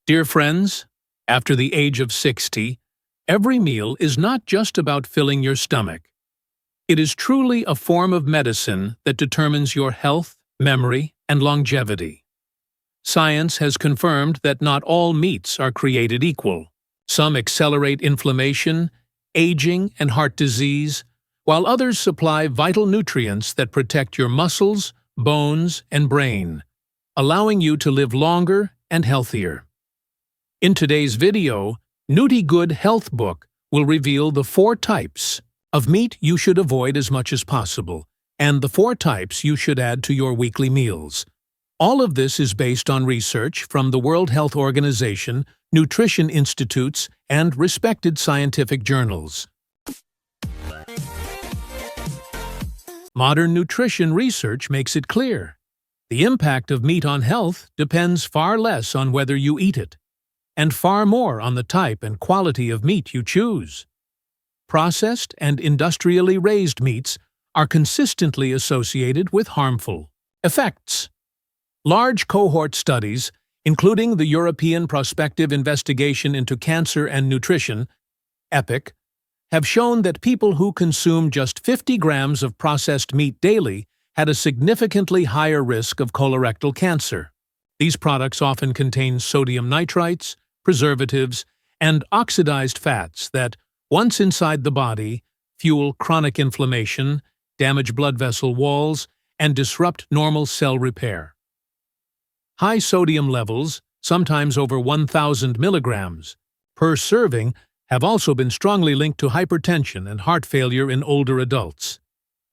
Dear friends, after the age of 60, every meal is not just about filling your stomach. It is truly a form of medicine that determines your health, memory, and longevity. Science has confirmed that not all meats are created equal. Some accelerate inflammation, aging, and heart disease, while others supply vital nutrients that protect your muscles, bones, and brain, allowing you to live longer and healthier. In today's video, Nutigood HealthBook will reveal the 4 types of meat you should avoid as much as possible, and the 4 types you should add to your weekly meals. All of this is based on research from the World Health Organization, nutrition institutes, and respected scientific journals. Modern nutrition research makes it clear. The impact of meat on health depends far less on whether you eat it, and far more on the type and quality of meat you choose. Processed and industrially raised meats are consistently associated with harmful effects. Large cohort studies, including the European Prospective Investigation into Cancer and Nutrition, EPIC, have shown that people who consume just 50 grams of processed meat daily had a significantly higher risk of colorectal cancer. These products often contain sodium nitrites, preservatives, and oxidized fats that, once inside the body, fuel chronic inflammation, damage blood vessel walls, and disrupt normal cell repair. High sodium levels, sometimes over 1,000 milligrams per serving, have also been strongly linked to hypertension and heart failure in older adults.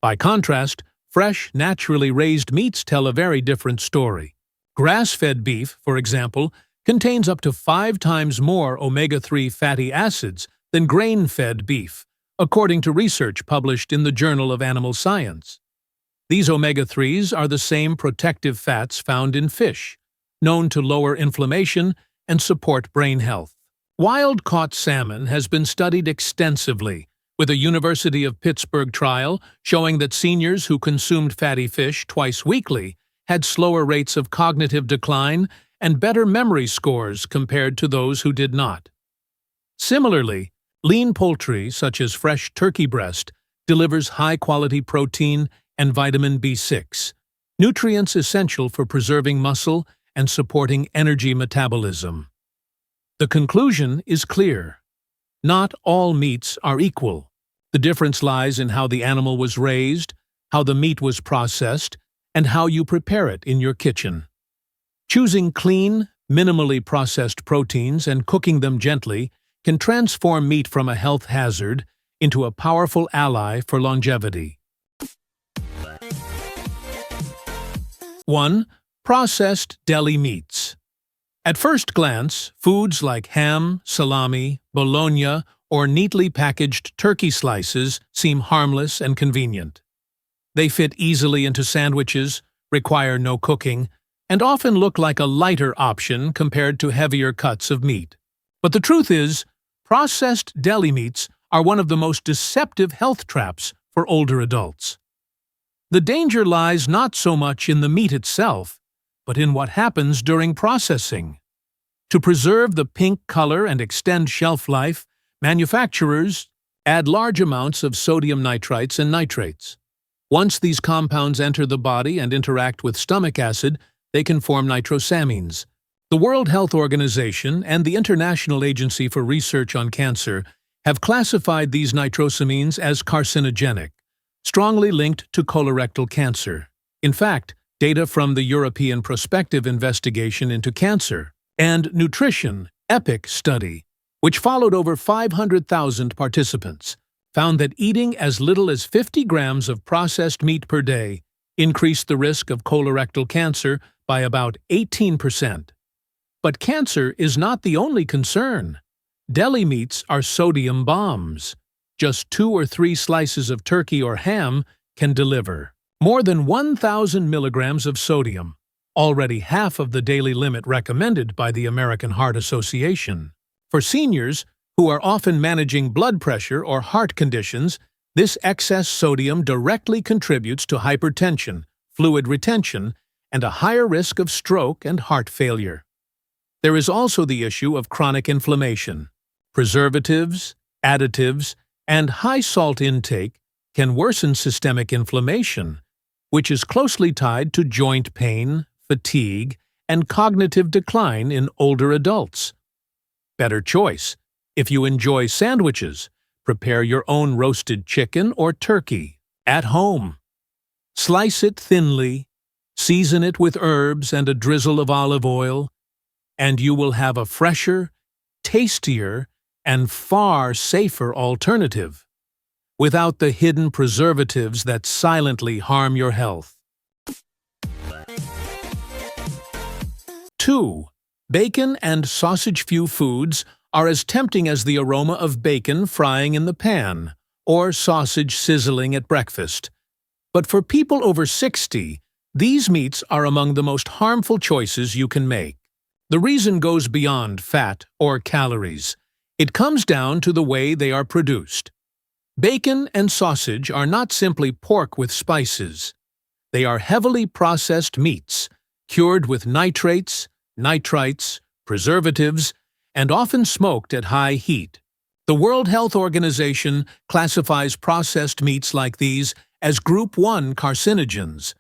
By contrast, fresh, naturally raised meats tell a very different story. Grass-fed beef, for example, contains up to 5 times more omega-3 fatty acids than grain-fed beef, according to research published in the Journal of Animal Science. These omega-3s are the same protective fats found in fish, known to lower inflammation and support brain health. Wild-caught salmon has been studied extensively, with a University of Pittsburgh trial showing that seniors who consumed fatty fish twice weekly had slower rates of cognitive decline and better memory scores compared to those who did not. Similarly, lean poultry, such as fresh turkey breast, delivers high-quality protein and vitamin B6, nutrients essential for preserving muscle and supporting energy metabolism. The conclusion is clear. Not all meats are equal. The difference lies in how the animal was raised, how the meat was processed, and how you prepare it in your kitchen. Choosing clean, minimally processed proteins and cooking them gently can transform meat from a health hazard into a powerful ally for longevity. 1. Processed deli meats. At first glance, foods like ham, salami, bologna, or neatly packaged turkey slices seem harmless and convenient. They fit easily into sandwiches, require no cooking, and often look like a lighter option compared to heavier cuts of meat. But the truth is, processed deli meats are one of the most deceptive health traps for older adults. The danger lies not so much in the meat itself, but in what happens during processing. To preserve the pink color and extend shelf life, manufacturers add large amounts of sodium nitrites and nitrates. Once these compounds enter the body and interact with stomach acid, they can form nitrosamines. The World Health Organization and the International Agency for Research on Cancer have classified these nitrosamines as carcinogenic, strongly linked to colorectal cancer. In fact, data from the European Prospective Investigation into Cancer and Nutrition EPIC study, which followed over 500,000 participants, found that eating as little as 50 grams of processed meat per day increased the risk of colorectal cancer by about 18%. But cancer is not the only concern. Deli meats are sodium bombs. Just 2 or 3 slices of turkey or ham can deliver more than 1,000 milligrams of sodium, already half of the daily limit recommended by the American Heart Association. For seniors, who are often managing blood pressure or heart conditions, this excess sodium directly contributes to hypertension, fluid retention, and a higher risk of stroke and heart failure. There is also the issue of chronic inflammation. Preservatives, additives, and high salt intake can worsen systemic inflammation, which is closely tied to joint pain, fatigue, and cognitive decline in older adults. Better choice. If you enjoy sandwiches, prepare your own roasted chicken or turkey at home. Slice it thinly, season it with herbs and a drizzle of olive oil, and you will have a fresher, tastier, and far safer alternative, without the hidden preservatives that silently harm your health. 2. Bacon and sausage-few foods are as tempting as the aroma of bacon frying in the pan or sausage sizzling at breakfast. But for people over 60, these meats are among the most harmful choices you can make. The reason goes beyond fat or calories. It comes down to the way they are produced. Bacon and sausage are not simply pork with spices. They are heavily processed meats, cured with nitrates, nitrites, preservatives, and often smoked at high heat. The World Health Organization classifies processed meats like these as Group 1 carcinogens,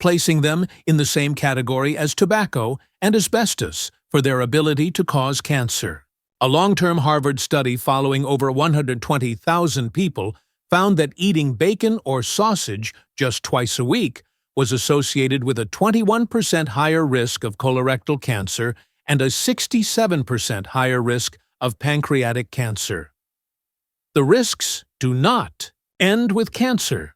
placing them in the same category as tobacco and asbestos for their ability to cause cancer. A long-term Harvard study following over 120,000 people found that eating bacon or sausage just twice a week was associated with a 21% higher risk of colorectal cancer and a 67% higher risk of pancreatic cancer. The risks do not end with cancer.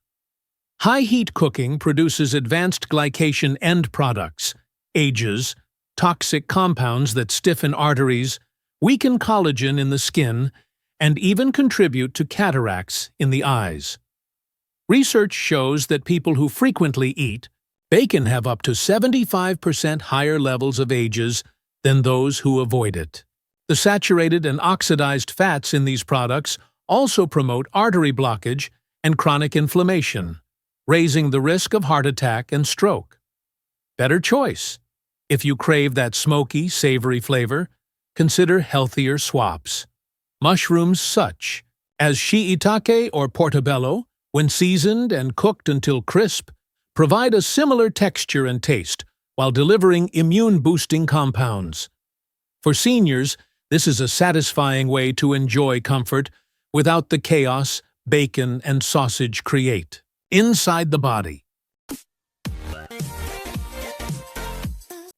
High-heat cooking produces advanced glycation end products, AGEs, toxic compounds that stiffen arteries, weaken collagen in the skin, and even contribute to cataracts in the eyes. Research shows that people who frequently eat bacon have up to 75% higher levels of AGEs than those who avoid it. The saturated and oxidized fats in these products also promote artery blockage and chronic inflammation, raising the risk of heart attack and stroke. Better choice. If you crave that smoky, savory flavor, consider healthier swaps. Mushrooms such as shiitake or portobello, when seasoned and cooked until crisp, provide a similar texture and taste while delivering immune-boosting compounds. For seniors, this is a satisfying way to enjoy comfort without the chaos bacon and sausage create inside the body.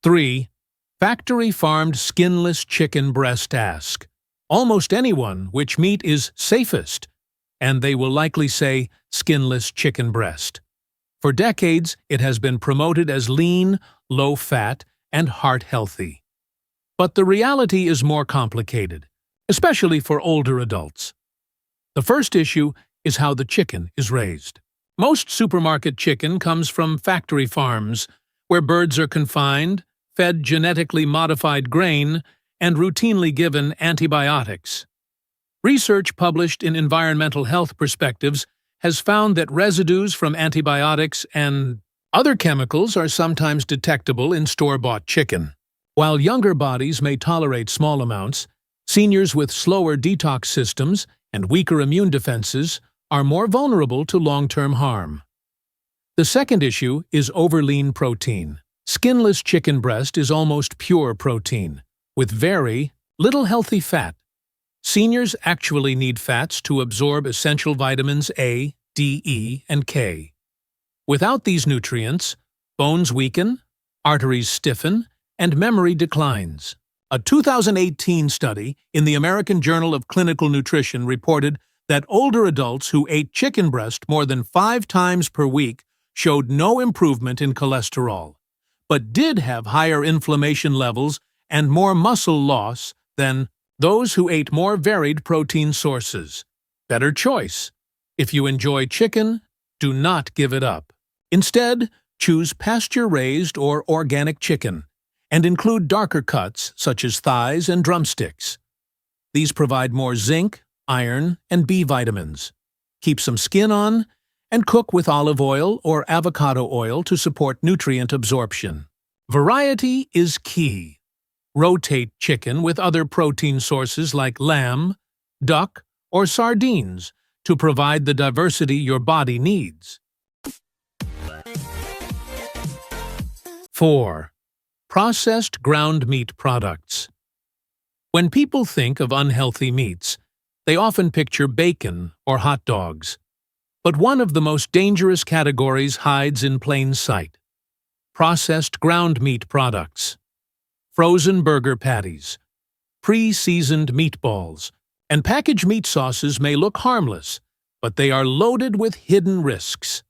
3. Factory-farmed skinless chicken breast. Ask almost anyone which meat is safest, and they will likely say skinless chicken breast. For decades, it has been promoted as lean, low-fat, and heart-healthy. But the reality is more complicated, especially for older adults. The first issue is how the chicken is raised. Most supermarket chicken comes from factory farms, where birds are confined, fed genetically modified grain, and routinely given antibiotics. Research published in Environmental Health Perspectives has found that residues from antibiotics and other chemicals are sometimes detectable in store-bought chicken. While younger bodies may tolerate small amounts, seniors with slower detox systems and weaker immune defenses are more vulnerable to long-term harm. The second issue is over-lean protein. Skinless chicken breast is almost pure protein, with very little healthy fat. Seniors actually need fats to absorb essential vitamins A, D, E, and K. Without these nutrients, bones weaken, arteries stiffen, and memory declines. A 2018 study in the American Journal of Clinical Nutrition reported that older adults who ate chicken breast more than 5 times per week showed no improvement in cholesterol, but did have higher inflammation levels and more muscle loss than those who ate more varied protein sources. Better choice. If you enjoy chicken, do not give it up. Instead, choose pasture-raised or organic chicken, and include darker cuts such as thighs and drumsticks. These provide more zinc, iron, and B vitamins. Keep some skin on, and cook with olive oil or avocado oil to support nutrient absorption. Variety is key. Rotate chicken with other protein sources like lamb, duck, or sardines to provide the diversity your body needs. 4. Processed ground meat products. When people think of unhealthy meats, they often picture bacon or hot dogs. But one of the most dangerous categories hides in plain sight: processed ground meat products. Frozen burger patties, pre-seasoned meatballs, and packaged meat sauces may look harmless, but they are loaded with hidden risks.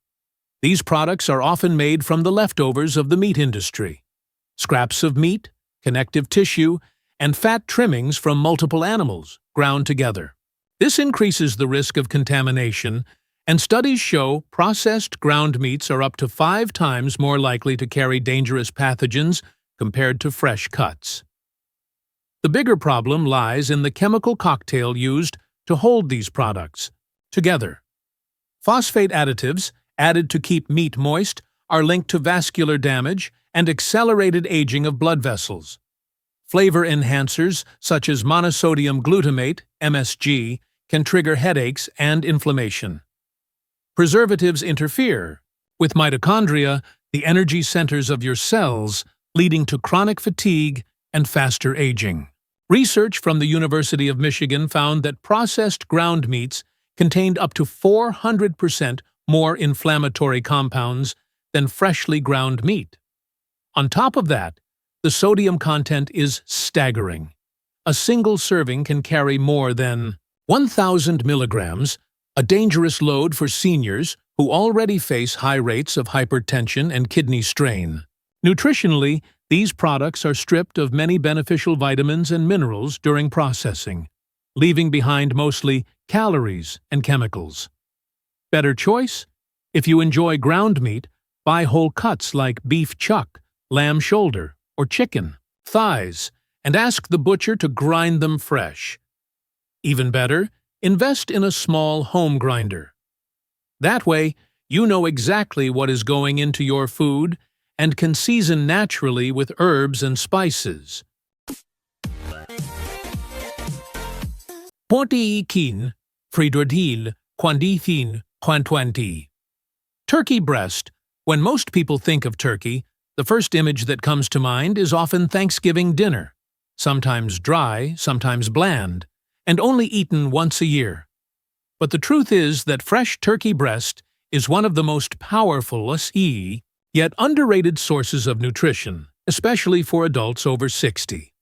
These products are often made from the leftovers of the meat industry: scraps of meat, connective tissue, and fat trimmings from multiple animals ground together. This increases the risk of contamination, and studies show processed ground meats are up to 5 times more likely to carry dangerous pathogens compared to fresh cuts. The bigger problem lies in the chemical cocktail used to hold these products together. Phosphate additives, added to keep meat moist, are linked to vascular damage and accelerated aging of blood vessels. Flavor enhancers, such as monosodium glutamate, MSG, can trigger headaches and inflammation. Preservatives interfere with mitochondria, the energy centers of your cells, leading to chronic fatigue and faster aging. Research from the University of Michigan found that processed ground meats contained up to 400% more inflammatory compounds than freshly ground meat. On top of that, the sodium content is staggering. A single serving can carry more than 1,000 milligrams, a dangerous load for seniors who already face high rates of hypertension and kidney strain. Nutritionally, these products are stripped of many beneficial vitamins and minerals during processing, leaving behind mostly calories and chemicals. Better choice? If you enjoy ground meat, buy whole cuts like beef chuck, lamb shoulder, or chicken thighs, and ask the butcher to grind them fresh. Even better, invest in a small home grinder. That way, you know exactly what is going into your food and can season naturally with herbs and spices. Protéine, friedordil, quantithin, quantwanti. Turkey breast. When most people think of turkey, the first image that comes to mind is often Thanksgiving dinner, sometimes dry, sometimes bland, and only eaten once a year. But the truth is that fresh turkey breast is one of the most powerful, yet underrated sources of nutrition, especially for adults over 60.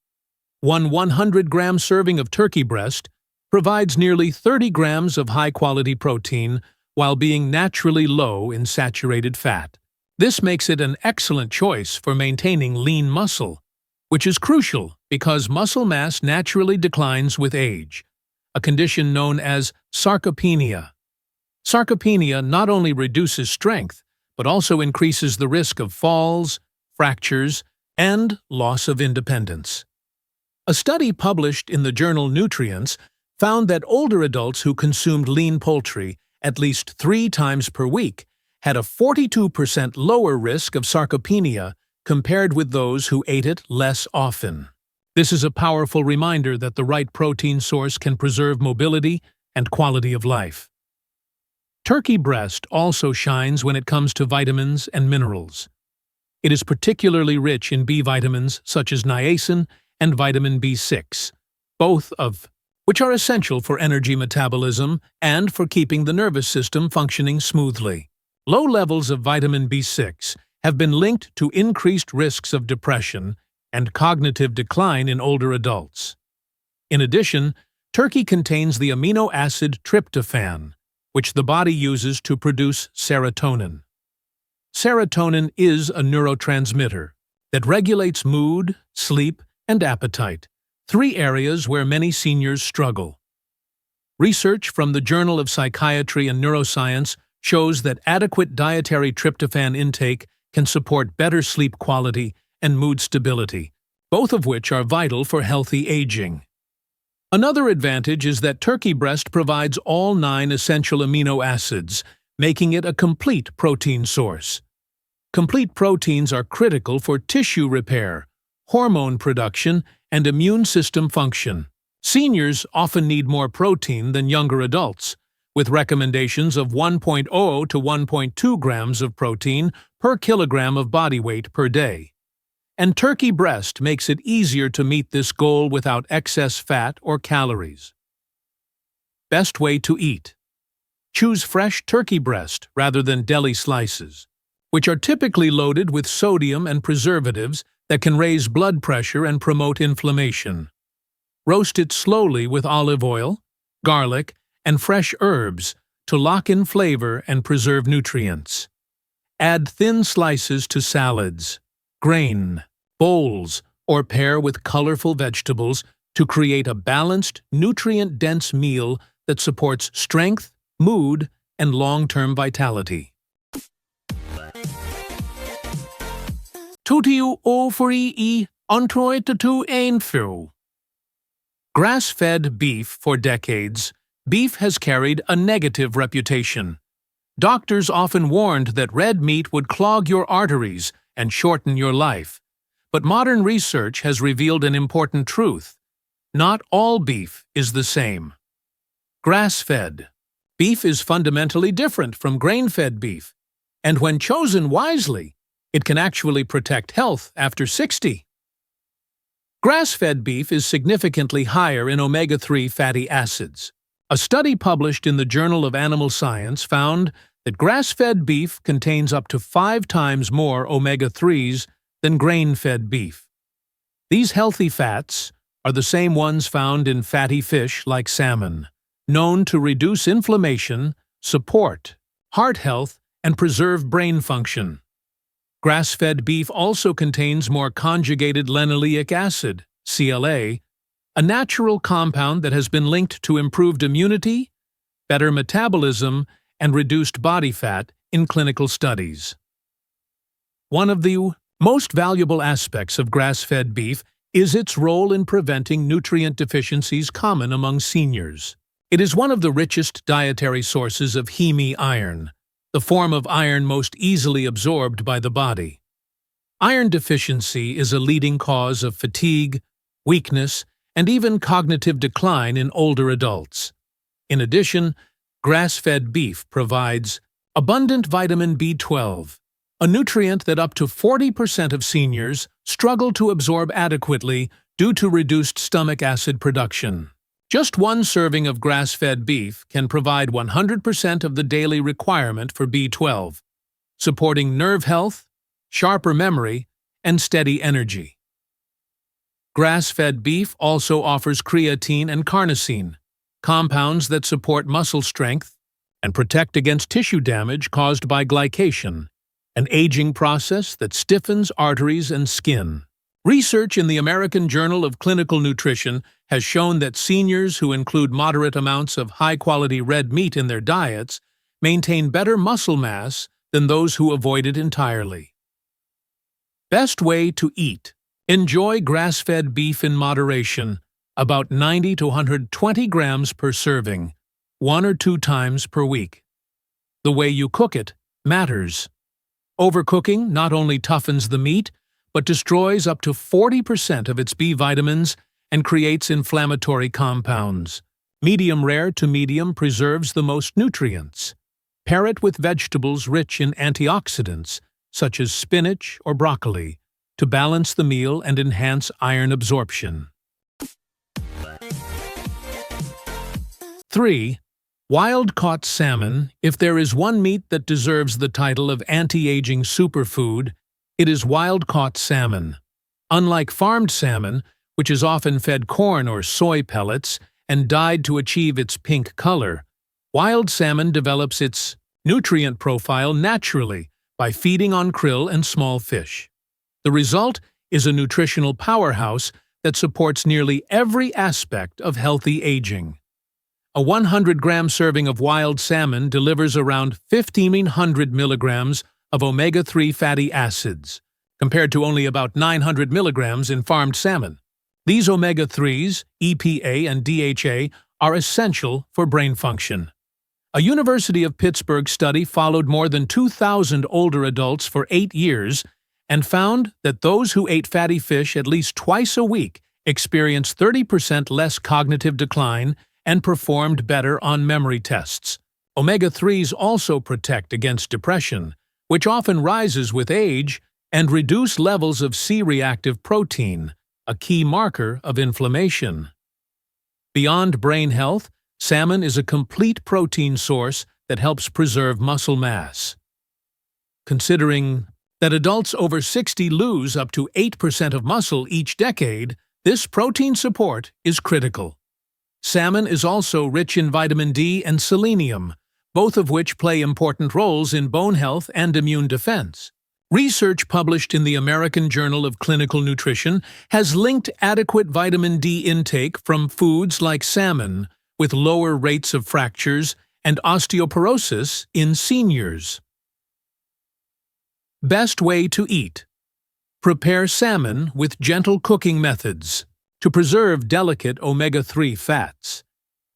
One 100-gram serving of turkey breast provides nearly 30 grams of high-quality protein while being naturally low in saturated fat. This makes it an excellent choice for maintaining lean muscle, which is crucial because muscle mass naturally declines with age, a condition known as sarcopenia. Sarcopenia not only reduces strength, but also increases the risk of falls, fractures, and loss of independence. A study published in the journal Nutrients found that older adults who consumed lean poultry at least 3 times per week had a 42% lower risk of sarcopenia compared with those who ate it less often. This is a powerful reminder that the right protein source can preserve mobility and quality of life. Turkey breast also shines when it comes to vitamins and minerals. It is particularly rich in B vitamins such as niacin and vitamin B6, both of which are essential for energy metabolism and for keeping the nervous system functioning smoothly. Low levels of vitamin B6 have been linked to increased risks of depression and cognitive decline in older adults. In addition, turkey contains the amino acid tryptophan, which the body uses to produce serotonin. Serotonin is a neurotransmitter that regulates mood, sleep, and appetite, 3 areas where many seniors struggle. Research from the Journal of Psychiatry and Neuroscience shows that adequate dietary tryptophan intake can support better sleep quality and mood stability, both of which are vital for healthy aging. Another advantage is that turkey breast provides all 9 essential amino acids, making it a complete protein source. Complete proteins are critical for tissue repair, hormone production, and immune system function. Seniors often need more protein than younger adults, with recommendations of 1.0 to 1.2 grams of protein per kilogram of body weight per day. And turkey breast makes it easier to meet this goal without excess fat or calories. Best way to eat. Choose fresh turkey breast rather than deli slices, which are typically loaded with sodium and preservatives that can raise blood pressure and promote inflammation. Roast it slowly with olive oil, garlic, and fresh herbs to lock in flavor and preserve nutrients. Add thin slices to salads, grain, bowls, or pair with colorful vegetables to create a balanced, nutrient-dense meal that supports strength, mood, and long-term vitality. Tutiu ofri I ontroit tu einfu. Grass-fed beef for decades, beef has carried a negative reputation. Doctors often warned that red meat would clog your arteries and shorten your life. But modern research has revealed an important truth. Not all beef is the same. Grass-fed. Beef is fundamentally different from grain-fed beef, and when chosen wisely, it can actually protect health after 60. Grass-fed beef is significantly higher in omega-3 fatty acids. A study published in the Journal of Animal Science found that grass-fed beef contains up to 5 times more omega-3s than grain-fed beef. These healthy fats are the same ones found in fatty fish like salmon, known to reduce inflammation, support heart health, and preserve brain function. Grass-fed beef also contains more conjugated linoleic acid, CLA, a natural compound that has been linked to improved immunity, better metabolism, and reduced body fat in clinical studies. One of the most valuable aspects of grass-fed beef is its role in preventing nutrient deficiencies common among seniors. It is one of the richest dietary sources of heme iron, the form of iron most easily absorbed by the body. Iron deficiency is a leading cause of fatigue, weakness, and even cognitive decline in older adults. In addition, grass-fed beef provides abundant vitamin B12, a nutrient that up to 40% of seniors struggle to absorb adequately due to reduced stomach acid production. Just one serving of grass-fed beef can provide 100% of the daily requirement for B12, supporting nerve health, sharper memory, and steady energy. Grass-fed beef also offers creatine and carnosine, compounds that support muscle strength and protect against tissue damage caused by glycation, an aging process that stiffens arteries and skin. Research in the American Journal of Clinical Nutrition has shown that seniors who include moderate amounts of high-quality red meat in their diets maintain better muscle mass than those who avoid it entirely. Best way to eat. Enjoy grass-fed beef in moderation, about 90 to 120 grams per serving, 1 or 2 times per week. The way you cook it matters. Overcooking not only toughens the meat, but destroys up to 40% of its B vitamins and creates inflammatory compounds. Medium rare to medium preserves the most nutrients. Pair it with vegetables rich in antioxidants, such as spinach or broccoli, to balance the meal and enhance iron absorption. 3. Wild-caught salmon. If there is one meat that deserves the title of anti-aging superfood, it is wild-caught salmon. Unlike farmed salmon, which is often fed corn or soy pellets and dyed to achieve its pink color, wild salmon develops its nutrient profile naturally by feeding on krill and small fish. The result is a nutritional powerhouse that supports nearly every aspect of healthy aging. A 100-gram serving of wild salmon delivers around 1,500 milligrams of omega-3 fatty acids, compared to only about 900 milligrams in farmed salmon. These omega-3s, EPA and DHA, are essential for brain function. A University of Pittsburgh study followed more than 2,000 older adults for 8 years and found that those who ate fatty fish at least twice a week experienced 30% less cognitive decline and performed better on memory tests. Omega-3s also protect against depression, which often rises with age, and reduce levels of C-reactive protein, a key marker of inflammation. Beyond brain health, salmon is a complete protein source that helps preserve muscle mass. Considering that adults over 60 lose up to 8% of muscle each decade, this protein support is critical. Salmon is also rich in vitamin D and selenium, both of which play important roles in bone health and immune defense. Research published in the American Journal of Clinical Nutrition has linked adequate vitamin D intake from foods like salmon with lower rates of fractures and osteoporosis in seniors. Best way to eat. Prepare salmon with gentle cooking methods to preserve delicate omega-3 fats.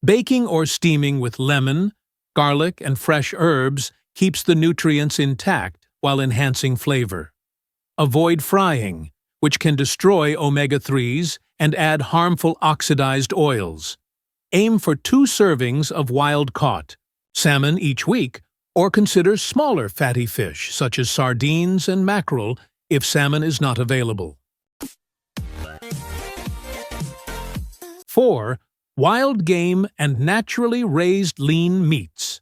Baking or steaming with lemon, garlic, and fresh herbs keeps the nutrients intact while enhancing flavor. Avoid frying, which can destroy omega-3s and add harmful oxidized oils. Aim for 2 servings of wild-caught salmon each week, or consider smaller fatty fish such as sardines and mackerel if salmon is not available. 4. Wild game and naturally raised lean meats.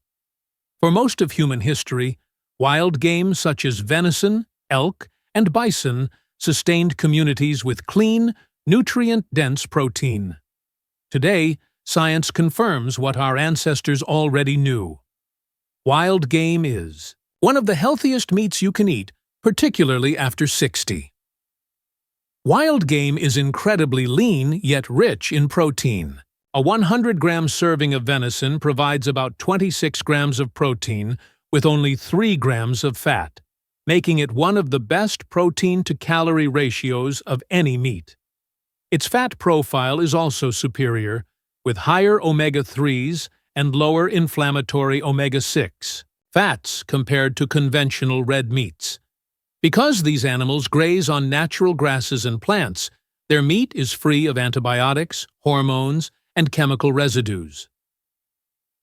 For most of human history, wild game such as venison, elk, and bison sustained communities with clean, nutrient-dense protein. Today, science confirms what our ancestors already knew. Wild game is one of the healthiest meats you can eat, particularly after 60. Wild game is incredibly lean yet rich in protein. A 100-gram serving of venison provides about 26 grams of protein with only 3 grams of fat, making it one of the best protein-to-calorie ratios of any meat. Its fat profile is also superior, with higher omega-3s and lower inflammatory omega-6 fats compared to conventional red meats. Because these animals graze on natural grasses and plants, their meat is free of antibiotics, hormones, and chemical residues.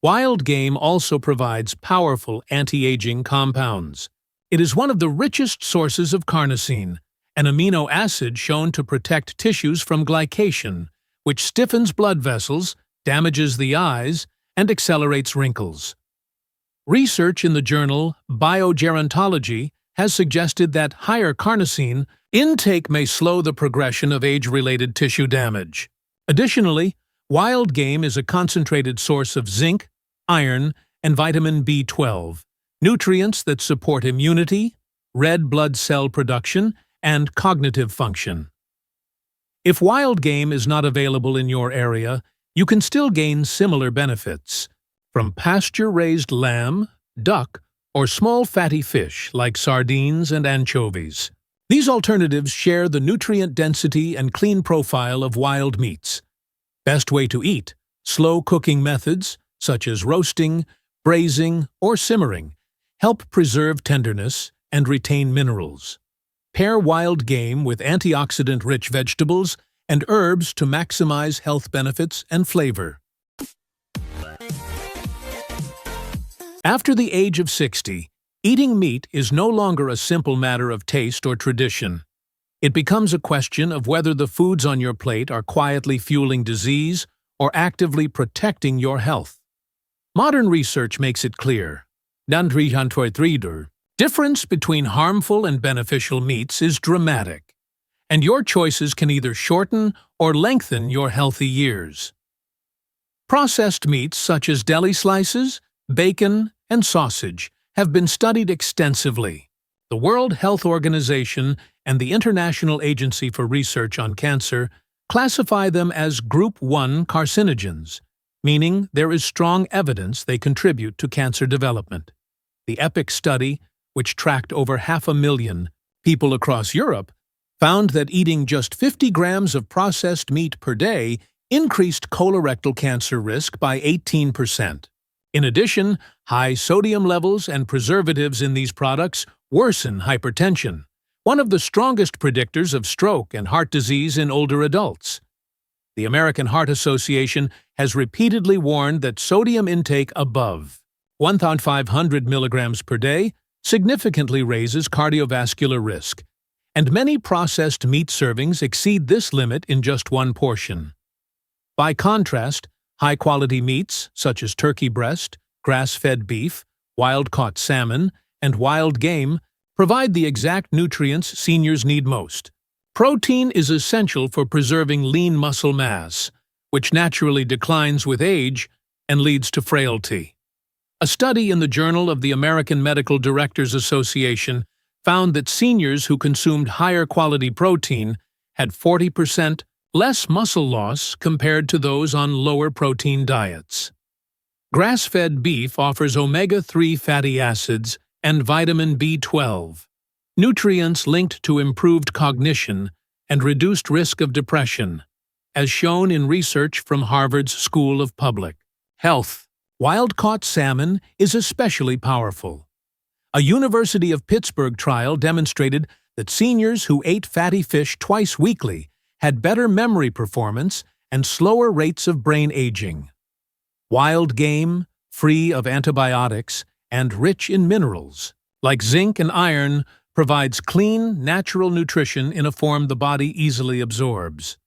Wild game also provides powerful anti-aging compounds. It is one of the richest sources of carnosine, an amino acid shown to protect tissues from glycation, which stiffens blood vessels, damages the eyes, and accelerates wrinkles. Research in the journal Biogerontology has suggested that higher carnosine intake may slow the progression of age-related tissue damage. Additionally, wild game is a concentrated source of zinc, iron, and vitamin B12, nutrients that support immunity, red blood cell production, and cognitive function. If wild game is not available in your area, you can still gain similar benefits from pasture-raised lamb, duck, or small fatty fish like sardines and anchovies. These alternatives share the nutrient density and clean profile of wild meats. Best way to eat: slow cooking methods, such as roasting, braising, or simmering, help preserve tenderness and retain minerals. Pair wild game with antioxidant-rich vegetables and herbs to maximize health benefits and flavor. After the age of 60, eating meat is no longer a simple matter of taste or tradition. It becomes a question of whether the foods on your plate are quietly fueling disease or actively protecting your health. Modern research makes it clear. The difference between harmful and beneficial meats is dramatic, and your choices can either shorten or lengthen your healthy years. Processed meats such as deli slices, bacon, and sausage have been studied extensively. The World Health Organization and the International Agency for Research on Cancer classify them as Group 1 carcinogens, meaning there is strong evidence they contribute to cancer development. The EPIC study, which tracked over 500,000 people across Europe, found that eating just 50 grams of processed meat per day increased colorectal cancer risk by 18%. In addition, high sodium levels and preservatives in these products worsen hypertension, one of the strongest predictors of stroke and heart disease in older adults. The American Heart Association has repeatedly warned that sodium intake above 1,500 milligrams per day significantly raises cardiovascular risk, and many processed meat servings exceed this limit in just one portion. By contrast, high-quality meats, such as turkey breast, grass-fed beef, wild-caught salmon, and wild game, provide the exact nutrients seniors need most. Protein is essential for preserving lean muscle mass, which naturally declines with age and leads to frailty. A study in the Journal of the American Medical Directors Association found that seniors who consumed higher quality protein had 40% less muscle loss compared to those on lower protein diets. Grass-fed beef offers omega-3 fatty acids and vitamin B12, nutrients linked to improved cognition and reduced risk of depression, as shown in research from Harvard's School of Public Health. Wild-caught salmon is especially powerful. A University of Pittsburgh trial demonstrated that seniors who ate fatty fish twice weekly had better memory performance and slower rates of brain aging. Wild game, free of antibiotics and rich in minerals, like zinc and iron, provides clean, natural nutrition in a form the body easily absorbs.